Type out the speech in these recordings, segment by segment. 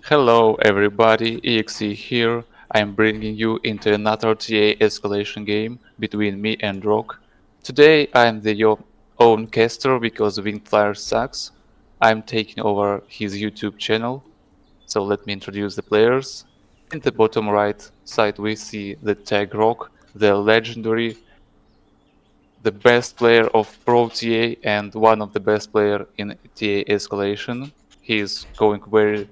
Hello everybody, EXE here. I'm bringing you into another TA escalation game between me and Rock. Today I'm your own caster because Windfire sucks. I'm taking over his YouTube channel. So let me introduce the players. In the bottom right side we see the tag Rock, the legendary, the best player of Pro TA and one of the best player in TA escalation. He is going very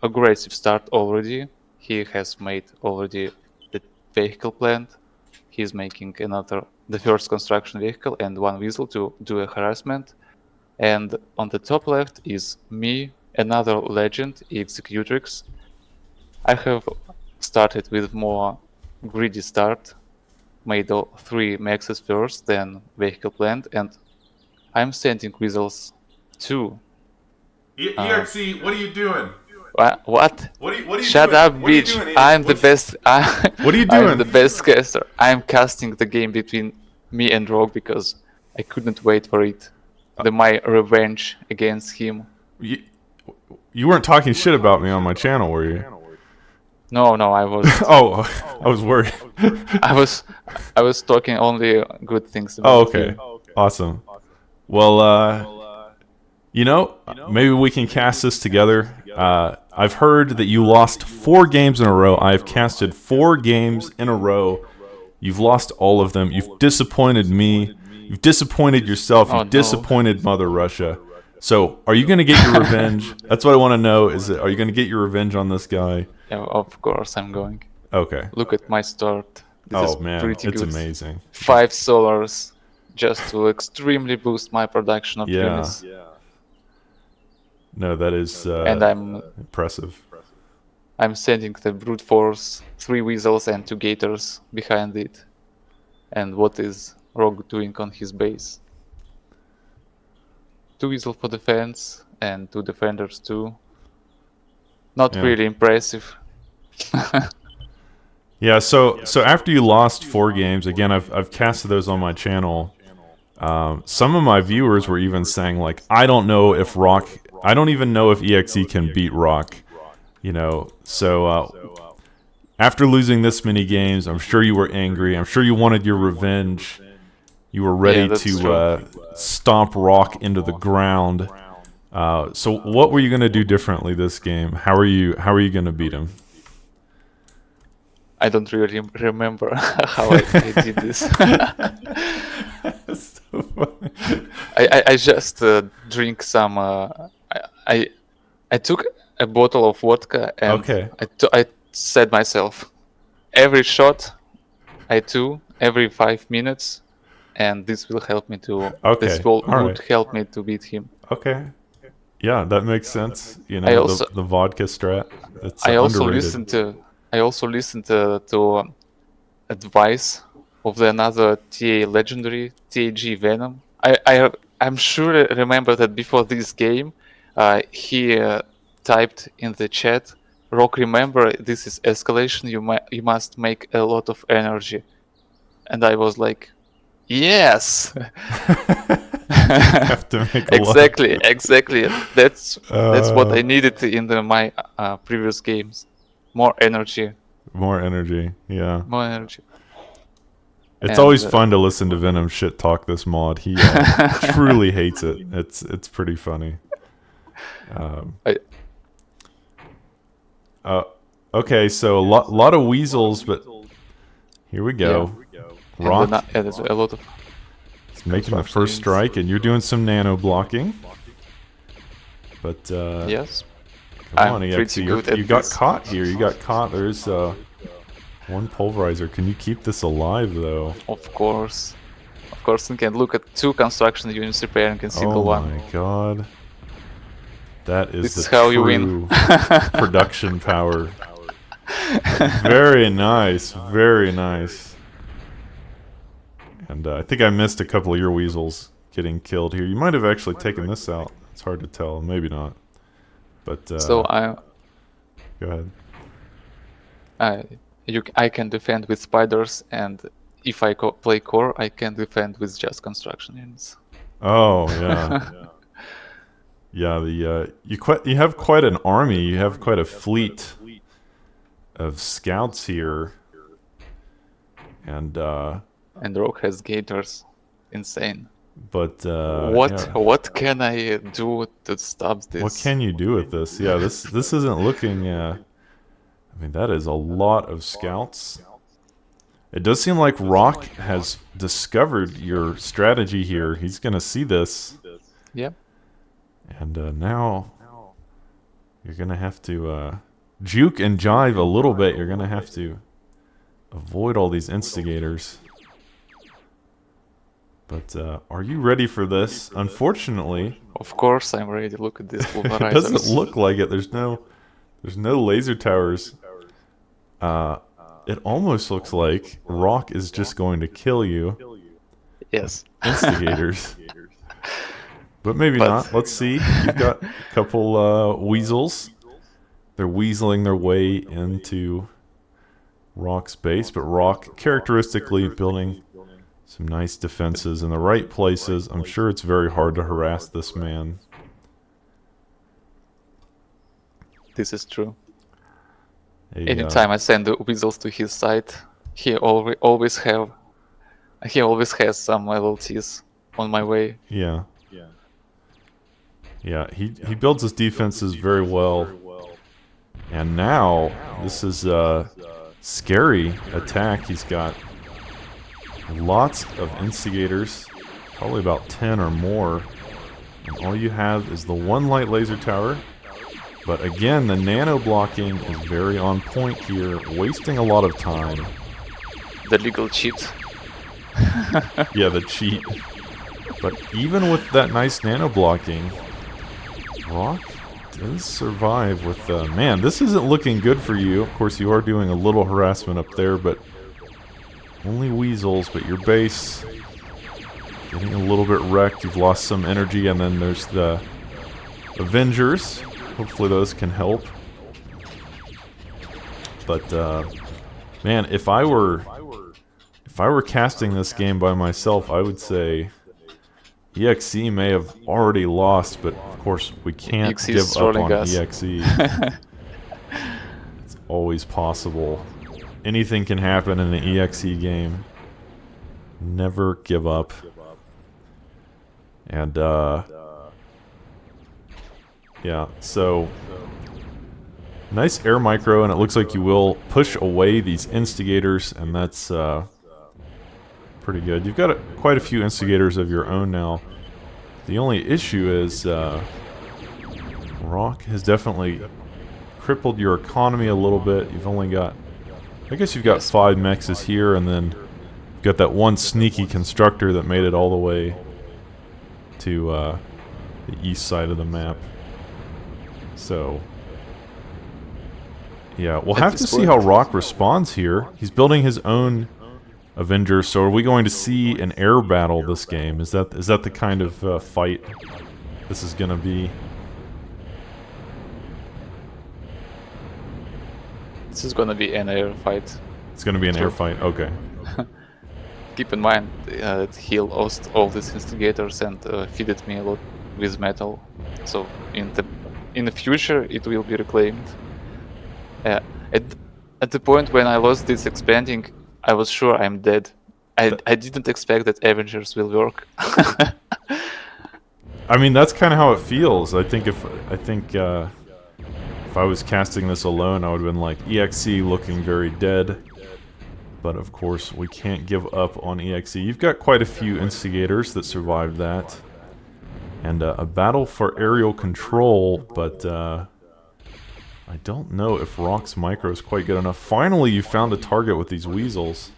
aggressive start already. He has made already the vehicle plant. He's making the first construction vehicle and one whistle to do a harassment. And on the top left is me, another legend, Executrix. I have started with more greedy start, made all 3 maxes first, then vehicle plant, and I'm sending whistles too. EXE, what are you doing? What? What are you Shut doing? up, What are you bitch! doing? I'm the best. What are you I'm the doing? best caster. I'm casting the game between me and Rogue because I couldn't wait for it. My revenge against him. You, you weren't talking shit about me on my channel, were you? No, I wasn't. Oh, I was worried. I was, I was talking only good things Oh, about okay. you. Awesome. Well, maybe we can cast this together. I've heard that you lost 4 games in a row. I've casted 4 games in a row. You've lost all of them. You've disappointed me. You've disappointed yourself. Oh You've no. disappointed Mother Russia. So, are you going to get your revenge? That's what I want to know. Are you going to get your revenge on this guy? Yeah, of course I'm going. Okay. Look at my start. This is Oh man, pretty it's good. amazing. 5 solars just to extremely boost my production of Yeah. units. No, that is And impressive. I'm sending the brute force, 3 weasels and 2 gators behind it. And what is Rogue doing on his base? 2 weasel for defense and 2 defenders too. Not Yeah. really impressive. Yeah, so after you lost 4 games, again, I've casted those on my channel. Some of my viewers were even saying like, I don't even know if EXE can beat Rock. So after losing this many games, I'm sure you were angry. I'm sure you wanted your revenge. You were ready to stomp Rock into the ground. So what were you gonna do differently this game? How are you gonna beat him? I don't really remember how I did this. So funny. I just drink some. I took a bottle of vodka and Okay. I said myself, every shot I do every 5 minutes, and this will help me to. Okay. This will All would right. help me to beat him. Okay. Yeah, that makes sense. I also the vodka strat. It's I also underrated. listened to advice of the another TA legendary TAG Venom. I'm sure I remember that before this game, he typed in the chat, "Rock, remember this is escalation. You must make a lot of energy," and I was like, "Yes." Have to make a Exactly. That's what I lot. needed in my previous games. More energy. More energy. Yeah. More energy. It's And always fun to listen to Venom shit talk this mod. He truly hates it. It's pretty funny. I- Okay, so a lot of weasels, but here we go. Rock there's a lot of is making the construction first units. strike, and you're doing some nano blocking. But Yes. come on, I'm EXE, pretty good at you got this. caught here. You got caught. There's one pulverizer. Can you keep this alive though? Of course. You can look at 2 construction units repairing in single Oh one. my god. That is This the is how you true win. production power. Very nice, very nice. And I think I missed a couple of your weasels getting killed here. You might have actually taken this out. It's hard to tell. Maybe not. But So go ahead. I can defend with spiders, and if I play core, I can defend with just construction units. Oh yeah. Yeah, you have quite an army. You have quite a fleet of scouts here, and And Rock has gators. Insane. but What yeah, what can I do to stop what this? can you do with this? Yeah, this isn't looking. I mean, that is a lot of scouts. It does seem like Rock has discovered your strategy here. He's gonna see this, Yeah. and now you're gonna have to juke and jive a little bit. You're gonna have to avoid all these instigators. But are you ready for this? Unfortunately, Of course I'm ready. Look at these it doesn't pulverizers. look like it. There's no laser towers. Uh, it almost looks like Rock is just going to kill you. Yes. Instigators. But maybe But not. Let's see. You've got a couple weasels. They're weaseling their way into Rock's base, but Rock characteristically building some nice defenses in the right places. I'm sure it's very hard to harass this man. this is true. A, Anytime I send the weasels to his side, he always has some LLTs on my way. yeah. Yeah, he builds his defenses very well. And now, this is a scary attack. He's got lots of instigators, probably about 10 or more. And all you have is the one light laser tower. But again, the nano blocking is very on point here, wasting a lot of time. The legal cheat. Yeah, the cheat. But even with that nice nano blocking, Rock does survive with... man, this isn't looking good for you. Of course, you are doing a little harassment up there, but only weasels. But your base getting a little bit wrecked. You've lost some energy, and then there's the Avengers. Hopefully those can help. But man, if I were casting this game by myself, I would say EXE may have already lost, but of course we can't EXE is give up trolling on us. EXE. It's always possible. Anything can happen in an EXE game. Never give up. And yeah, so nice air micro, and it looks like you will push away these instigators, and that's pretty good. You've got quite a few instigators of your own now. The only issue is Rock has definitely crippled your economy a little bit. You've only got, I guess you've got 5 mexes here, and then you've got that one sneaky constructor that made it all the way to the east side of the map. So yeah, we'll have to see how Rock responds here. He's building his own Avenger, so are we going to see an air battle this game? Is that the kind of fight this is going to be? This is gonna be an air fight. It's going to be an air fight. Okay. Keep in mind that he lost all these instigators and feeded me a lot with metal. So in the future it will be reclaimed. At the point when I lost this expanding, I was sure I'm dead. I didn't expect that Avengers will work. I mean, that's kind of how it feels. I think if I was casting this alone, I would have been like, EXE looking very dead. But of course, we can't give up on EXE. You've got quite a few instigators that survived that. And a battle for aerial control, but I don't know if Rock's micro is quite good enough. Finally, you found a target with these weasels.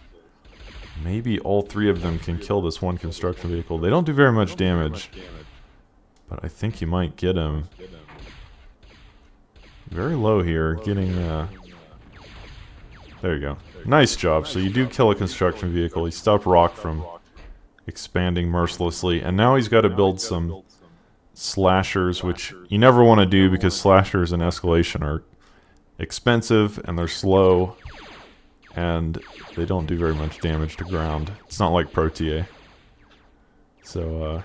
Maybe all 3 of them can kill this one construction vehicle. They don't do very much damage, but I think you might get him. Very low here, getting... there you go. Nice job. So you do kill a construction vehicle. He stopped Rock from expanding mercilessly, and now he's got to build some slashers, which you never want to do because slashers in Escalation are expensive and they're slow and they don't do very much damage to ground. It's not like Protea. So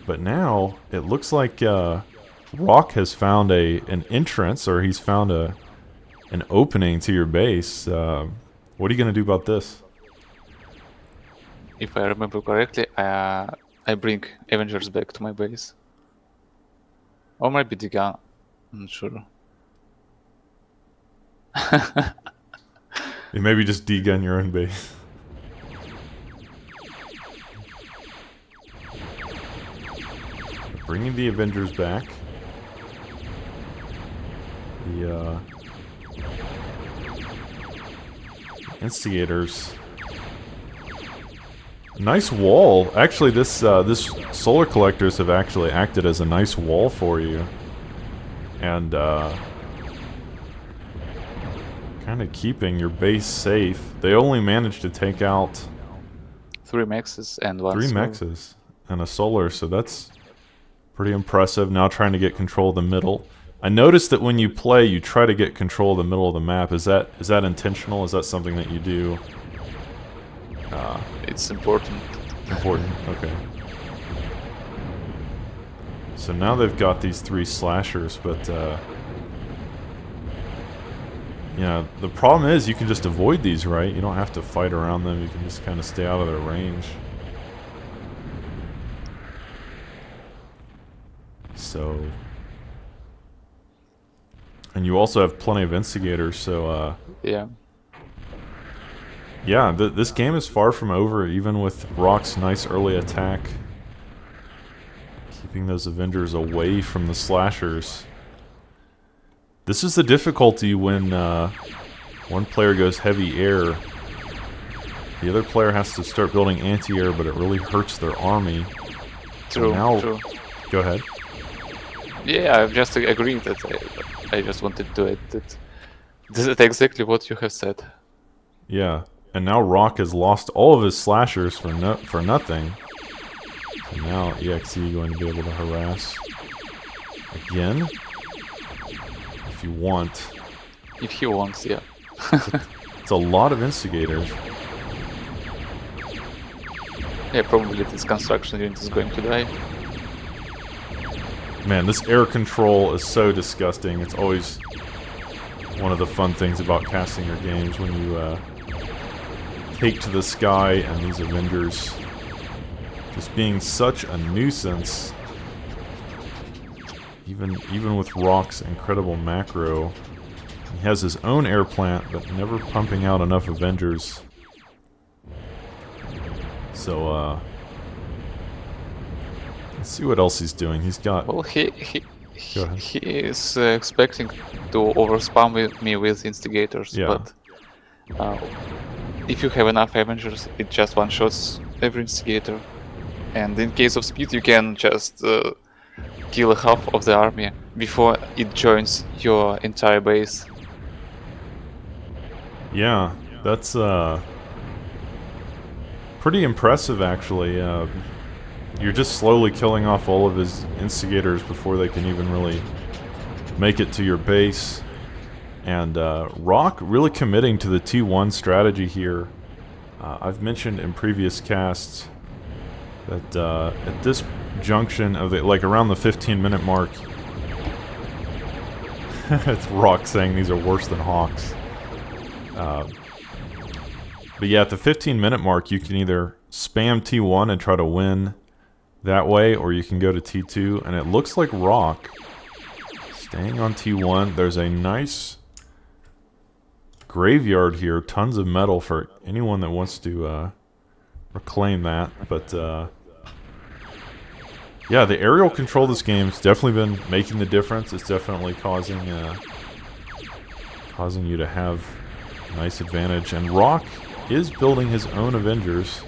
But now it looks like Rock has found an entrance, or he's found an opening to your base. What are you gonna do about this? If I remember correctly, I bring Avengers back to my base. Or maybe the gun. I'm not sure. You maybe just degun your own base. Bringing the Avengers back. The Instigators. Nice wall. Actually, this solar collectors have actually acted as a nice wall for you, and kind of keeping your base safe. They only managed to take out 3 mexes and 1 3 solar. mexes and a solar, so that's pretty impressive. Now trying to get control of the middle. I noticed that when you play, you try to get control of the middle of the map. Is that intentional? Is that something that you do? It's important. Important. Okay. So now they've got these 3 slashers, but yeah, the problem is you can just avoid these, right? You don't have to fight around them. You can just kind of stay out of their range. So, and you also have plenty of instigators, so Yeah. yeah, this game is far from over, even with Rock's nice early attack. Keeping those Avengers away from the slashers. This is the difficulty when one player goes heavy air. The other player has to start building anti-air, but it really hurts their army. True. Now, True. go ahead. Yeah, I'm just agreeing that I just wanted to add that this is exactly what you have said. Yeah, and now Rock has lost all of his slashers for nothing. And now EXE going to be able to harass again, if you want. If he wants, yeah. It's a lot of instigators. Yeah, probably this construction unit is going to die. Man, this air control is so disgusting. It's always one of the fun things about casting your games when you take to the sky and these Avengers just being such a nuisance. Even with Rock's incredible macro, he has his own air plant, but never pumping out enough Avengers. So, let's see what else he's doing. He's got... Well, Go ahead. he is expecting to overspam me with instigators, Yeah. but if you have enough Avengers, it just one-shots every instigator. And in case of speed, you can just kill half of the army before it joins your entire base. Yeah, that's pretty impressive, actually. You're just slowly killing off all of his instigators before they can even really make it to your base. And Rock really committing to the T1 strategy here. I've mentioned in previous casts that at this junction of the, like around the 15-minute mark, it's Rock saying these are worse than Hawks. But yeah, at the 15-minute mark, you can either spam T1 and try to win that way, or you can go to T2, and it looks like Rock staying on T1. There's a nice graveyard here, tons of metal for anyone that wants to reclaim that. But yeah, the aerial control of this game's definitely been making the difference. It's definitely causing you to have a nice advantage. And Rock is building his own Avengers.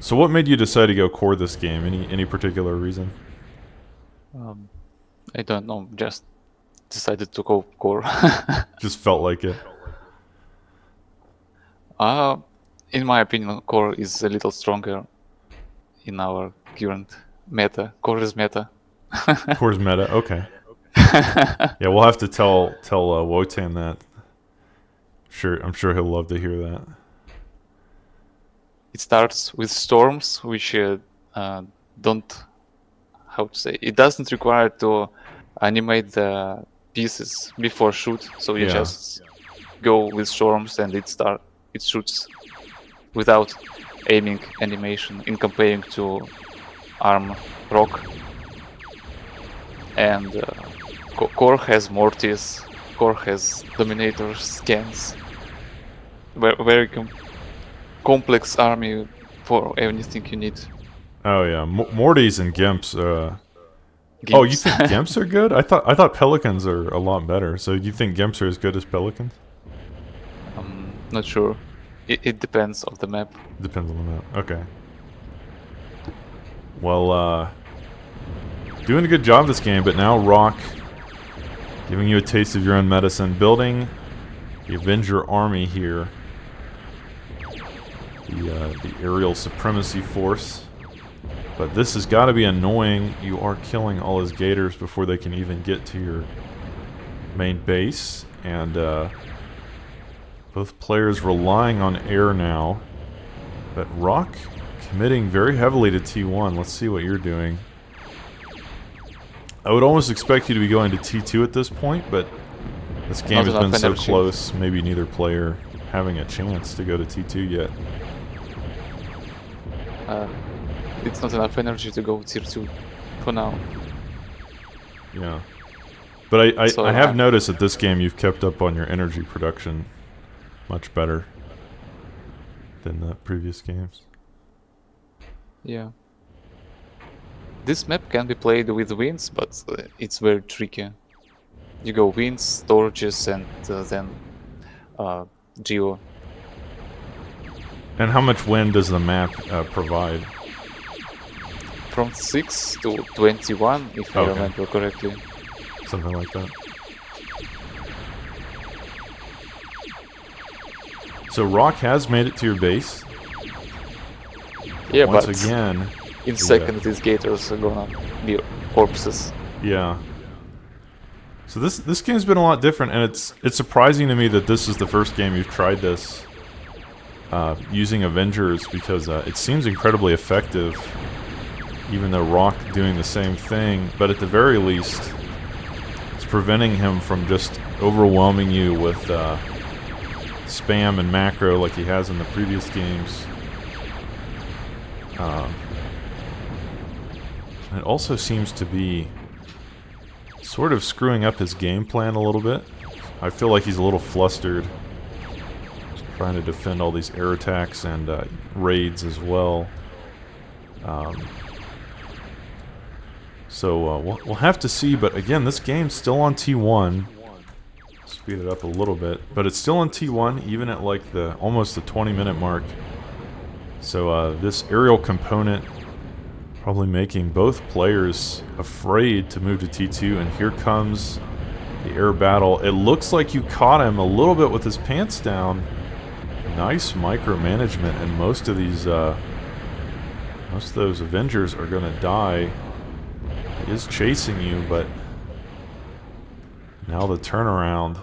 So what made you decide to go core this game? Any particular reason? I don't know, just decided to go core. Just felt like it. In my opinion, core is a little stronger in our current meta. Core is meta. Core's meta, okay. Yeah, we'll have to tell Wotan that. I'm sure he'll love to hear that. It starts with storms, which uh, don't, how to say, it doesn't require to animate the pieces before shoot, so you Yeah. just go with storms and it shoots without aiming animation in comparing to arm rock. And core has mortis, core has dominators, scans, very complex army for anything you need. Oh yeah, Mortys and Gimps. Oh, you Gimps. think Gimps are good? I thought Pelicans are a lot better. So you think Gimps are as good as Pelicans? Not sure. It depends of the map. Depends on the map. Okay. Well, doing a good job this game, but now Rock giving you a taste of your own medicine, building the Avenger army here. The aerial supremacy force. But this has got to be annoying. You are killing all his gators before they can even get to your main base. And both players relying on air now. But Rock committing very heavily to T1. Let's see what you're doing. I would almost expect you to be going to T2 at this point, but this game has been so close, maybe neither player having a chance to go to T2 yet. It's not enough energy to go tier 2 for now. Yeah. But I have noticed that this game you've kept up on your energy production much better than the previous games. Yeah. This map can be played with winds, but it's very tricky. You go winds, storages, and then geo. And how much wind does the map provide? From 6 to 21, if I remember correctly. Something like that. So Rock has made it to your base. Yeah, Once but again, in second these gators are gonna be corpses. Yeah. So this game's been a lot different, and it's surprising to me that this is the first game you've tried this using Avengers, because it seems incredibly effective, even though Rock doing the same thing. But at the very least, it's preventing him from just overwhelming you with spam and macro like he has in the previous games. It also seems to be sort of screwing up his game plan a little bit. I feel like he's a little flustered, trying to defend all these air attacks and raids as well. So we'll have to see, but again, this game's still on T1. Speed it up a little bit, but it's still on T1, even at like almost the 20-minute mark. So this aerial component probably making both players afraid to move to T2, and here comes the air battle. It looks like you caught him a little bit with his pants down. Nice micromanagement, and most of those Avengers are going to die. He is chasing you, but now the turnaround.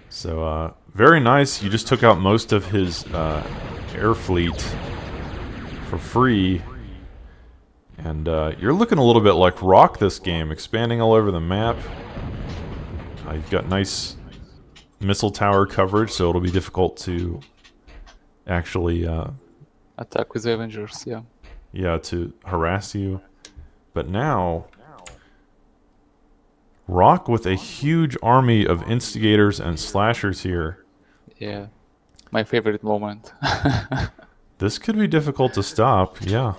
So very nice. You just took out most of his air fleet for free. And you're looking a little bit like Rock this game, expanding all over the map. You've got nice missile tower coverage, so it'll be difficult to actually attack with the Avengers, yeah. Yeah, to harass you. But now, Rock with a huge army of instigators and slashers here. Yeah, my favorite moment. This could be difficult to stop, yeah.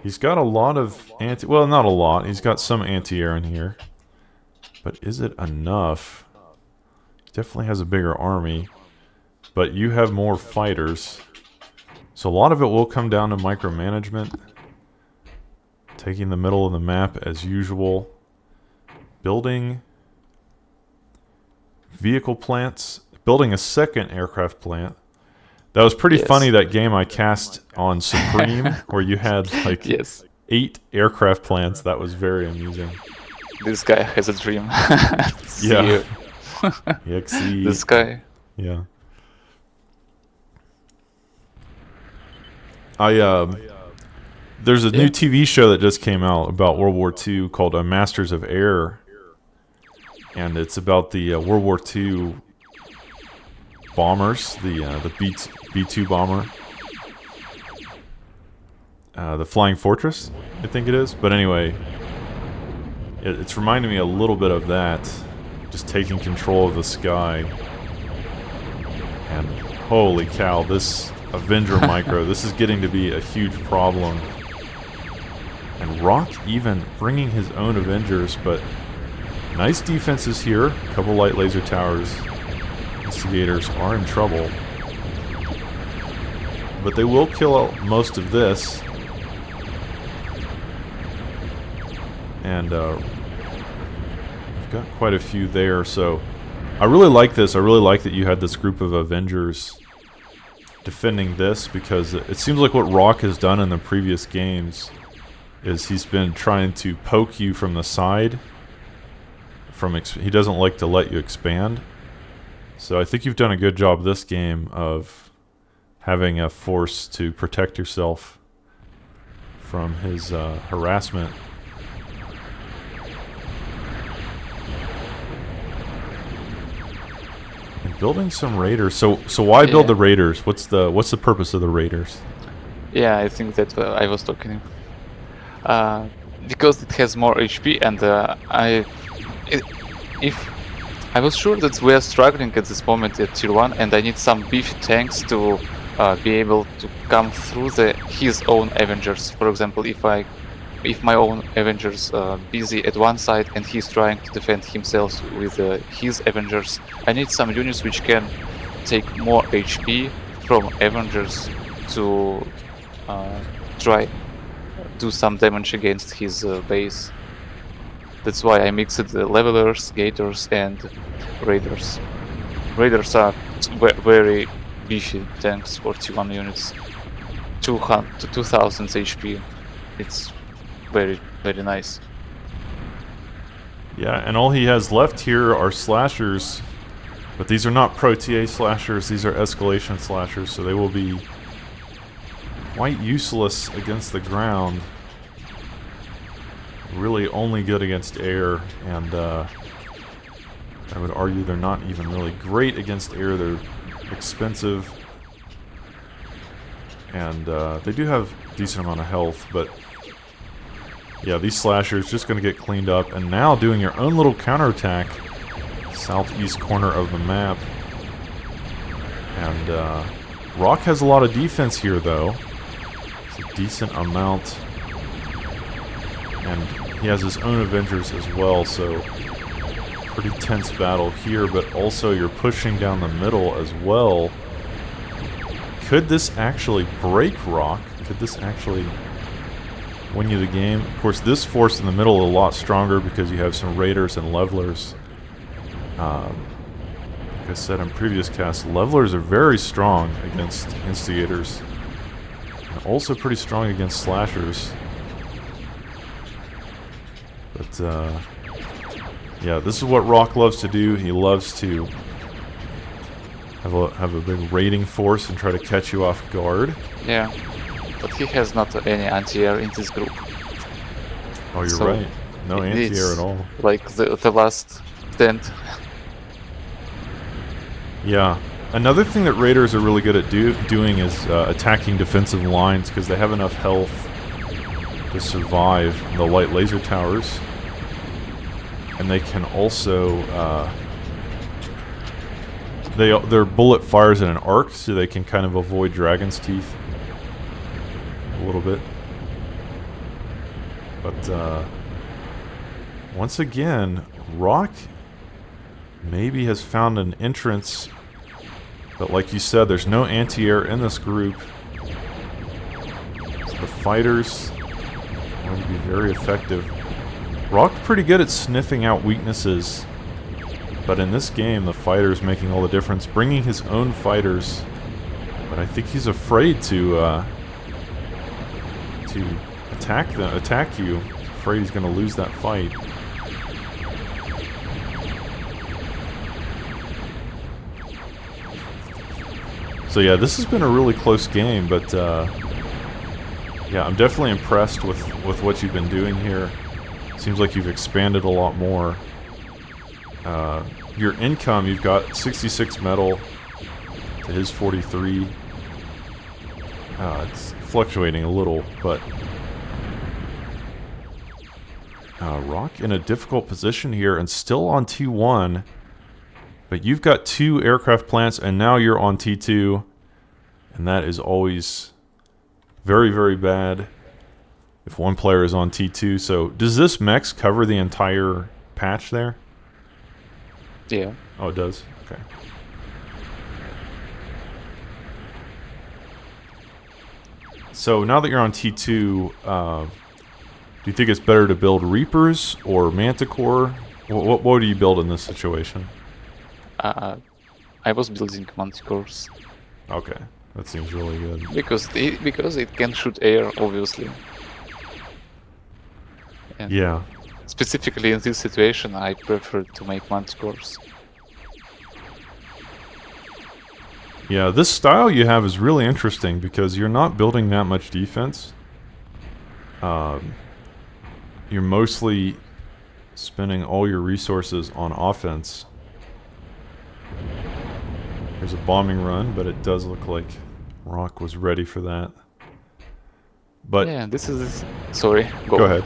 He's got a lot of well, not a lot. He's got some anti-air in here. But is it enough? He definitely has a bigger army. But you have more fighters. So a lot of it will come down to micromanagement. Taking the middle of the map as usual. Building vehicle plants. Building a second aircraft plant. That was pretty funny, that game I cast on Supreme, where you had like 8 aircraft plants. That was very amusing. This guy has a dream. Yeah. This guy. Yeah. There's a new Yeah. TV show that just came out about World War II called Masters of Air, and it's about the World War II bombers, the B-2 bomber, the Flying Fortress, I think it is. But anyway, it's reminding me a little bit of that, just taking control of the sky. And holy cow, this Avenger Micro, this is getting to be a huge problem. And Rock even bringing his own Avengers, but nice defenses here. A couple light laser towers. Instigators are in trouble. But they will kill out most of this. And we've got quite a few there, so I really like this. I really like that you had this group of Avengers defending this, because it seems like what Rock has done in the previous games is he's been trying to poke you from the side. He doesn't like to let you expand. So I think you've done a good job this game of having a force to protect yourself from his harassment. And building some raiders. So why build the raiders? What's the purpose of the raiders? Yeah, I think that's what I was talking. Because it has more HP, and if I was sure that we are struggling at this moment at tier 1, and I need some beefy tanks to be able to come through his own Avengers. For example, if my own Avengers busy at one side and he's trying to defend himself with his Avengers, I need some units which can take more HP from Avengers to try do some damage against his base. That's why I mixed the levelers, gators, and raiders. Raiders are very beefy tanks for T1 units. 200 to 2000 HP. It's very, very nice. Yeah, and all he has left here are slashers, but these are not Pro TA slashers, these are Escalation slashers, so they will be quite useless against the ground. Really only good against air, and I would argue they're not even really great against air. They're expensive, and they do have a decent amount of health, but yeah, these slashers just going to get cleaned up. And now doing your own little counterattack, southeast corner of the map. And Rock has a lot of defense here, though. It's a decent amount. And he has his own Avengers as well, so pretty tense battle here, but also you're pushing down the middle as well. Could this actually break Rock? Could this actually win you the game? Of course, this force in the middle is a lot stronger because you have some raiders and levelers. Like I said in previous casts, levelers are very strong against instigators, and also pretty strong against slashers. But yeah, this is what Rock loves to do. He loves to have a big raiding force and try to catch you off guard. Yeah, but he has not any anti-air in this group. Oh, you're So right. No anti-air at all. Like the last stand. Yeah. Another thing that raiders are really good at doing is attacking defensive lines, because they have enough health to survive the light laser towers. And they can also their bullet fires in an arc, so they can kind of avoid Dragon's Teeth a little bit. But once again, Rock maybe has found an entrance, but like you said, there's no anti-air in this group. So the fighters are going to be very effective. Rock's pretty good at sniffing out weaknesses, but in this game, the fighter's making all the difference, bringing his own fighters. But I think he's afraid to attack you. Afraid he's going to lose that fight. So yeah, this has been a really close game, but Yeah, I'm definitely impressed with what you've been doing here. Seems like you've expanded a lot more. Your income, you've got 66 metal to his 43. It's fluctuating a little, but Rock in a difficult position here and still on T1. But you've got 2 aircraft plants, and now you're on T2. And that is always very, very bad if one player is on T2. So does this mechs cover the entire patch there? Yeah. Oh, it does? Okay. So now that you're on T2, do you think it's better to build Reapers or Manticore? What do you build in this situation? I was building manticores Okay, that seems really good. because it can shoot air, obviously. And Yeah. specifically in this situation, I prefer to make manticores. Yeah, this style you have is really interesting because you're not building that much defense. You're mostly spending all your resources on offense. There's a bombing run, but it does look like Rock was ready for that. But yeah, this is sorry. Go ahead.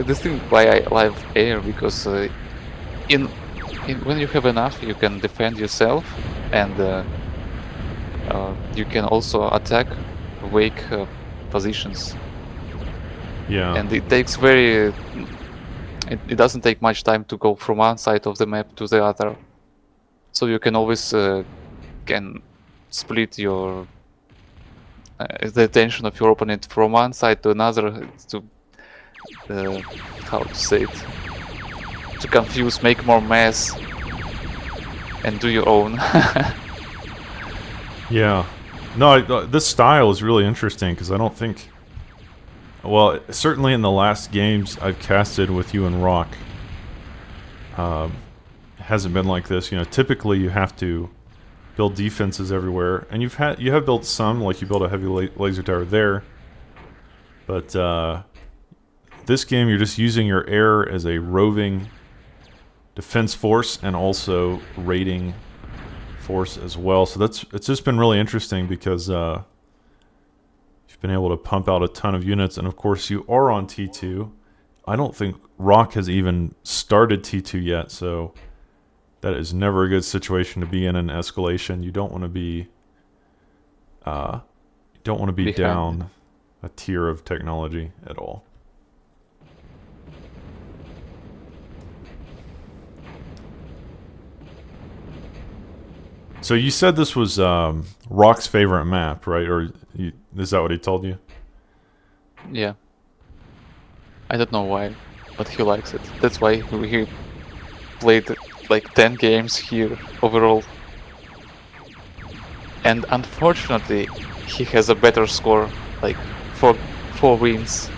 This thing why I love air, because in when you have enough, you can defend yourself, and you can also attack weak positions. Yeah. And it takes it doesn't take much time to go from one side of the map to the other, so you can always can split your the attention of your opponent from one side to another to how to say it, to confuse, make more mess, and do your own. Yeah. No, this style is really interesting because I don't think... Well, certainly in the last games I've casted with you and Rock, it hasn't been like this. You know, typically you have to build defenses everywhere, and you have built some, like you built a heavy laser tower there. But this game, you're just using your air as a roving defense force and also raiding force as well. So it's just been really interesting because you've been able to pump out a ton of units, and of course you are on T2. I don't think Rock has even started T2 yet, so that is never a good situation to be in an escalation. You don't want to be Behind. down a tier of technology at all. So you said this was Rock's favorite map, right? Or is that what he told you? Yeah. I don't know why, but he likes it. That's why he played like 10 games here overall. And unfortunately, he has a better score, like four wins,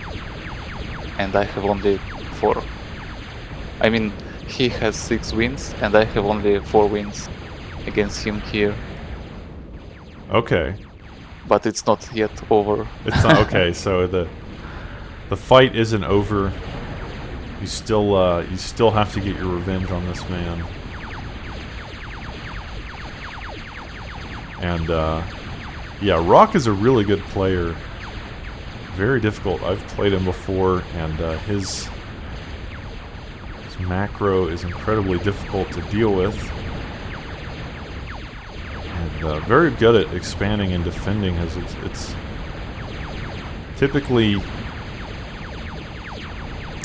and I have only 4. I mean, he has 6 wins, and I have only 4 wins against him here. Okay. But it's not yet over. It's not okay. So the fight isn't over. You still have to get your revenge on this man. And yeah, Rock is a really good player. Very difficult. I've played him before, and his macro is incredibly difficult to deal with. And very good at expanding and defending. It's typically,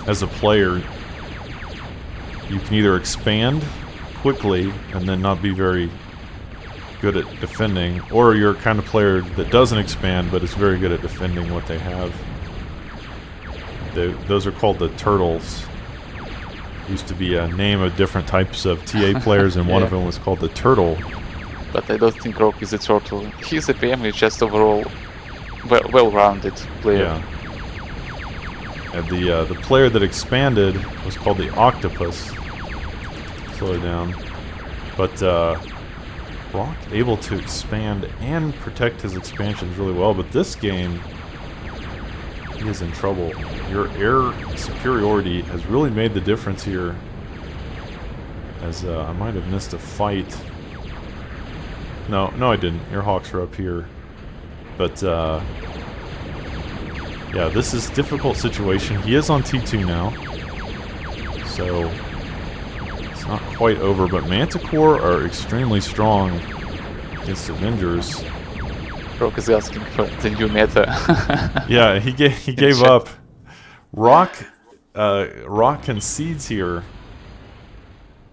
as a player, you can either expand quickly and then not be very good at defending, or you're a kind of player that doesn't expand but is very good at defending what they have. Those are called the turtles. Used to be a name of different types of TA players, and one of them was called the turtle. But I don't think Rock is a turtle. He's a PM, he's just overall well-rounded player. Yeah. And the player that expanded was called the octopus. Slow it down. But Rock able to expand and protect his expansions really well. But this game, he is in trouble. Your air superiority has really made the difference here. As I might have missed a fight. No, I didn't. Your Hawks are up here. But, yeah, this is a difficult situation. He is on T2 now. So, it's not quite over. But Manticore are extremely strong against Avengers. Rock is asking for the new meta. Yeah, he gave up. Rock concedes here.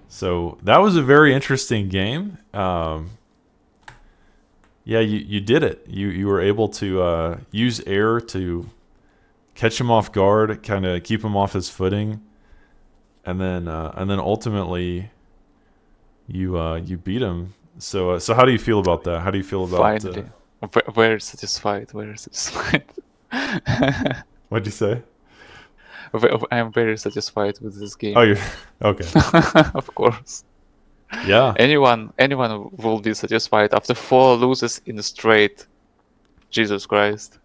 So that was a very interesting game. Yeah, you did it. You were able to use air to catch him off guard, kind of keep him off his footing, and then ultimately you beat him. So how do you feel about that? How do you feel about? Finally, very satisfied. Very satisfied. What'd you say? I'm very satisfied with this game. Oh, you're okay. Of course. Yeah. Anyone will be satisfied after 4 losses in a straight. Jesus Christ.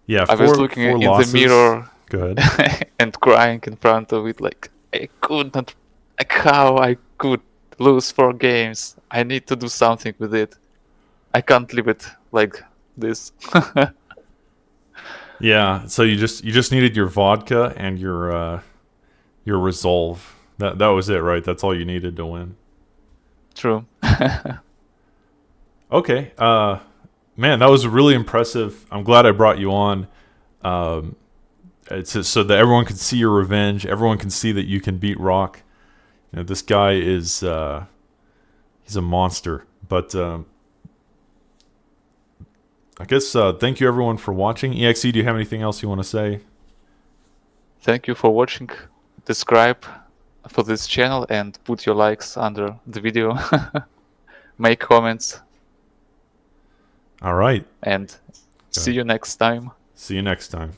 Yeah. I was looking in losses. the mirror. Go ahead. And crying in front of it, like I could not, like how I could lose 4 games. I need to do something with it. I can't leave it like this. Yeah. So you just needed your vodka and your resolve. That was it, right? That's all you needed to win. True. Okay. Man, that was really impressive. I'm glad I brought you on. It's so that everyone can see your revenge. Everyone can see that you can beat Rock. You know, this guy is he's a monster. But I guess thank you everyone for watching. EXE, do you have anything else you want to say? Thank you for watching. Subscribe for this channel and put your likes under the video. Make comments. All right. And see you next time. See you next time.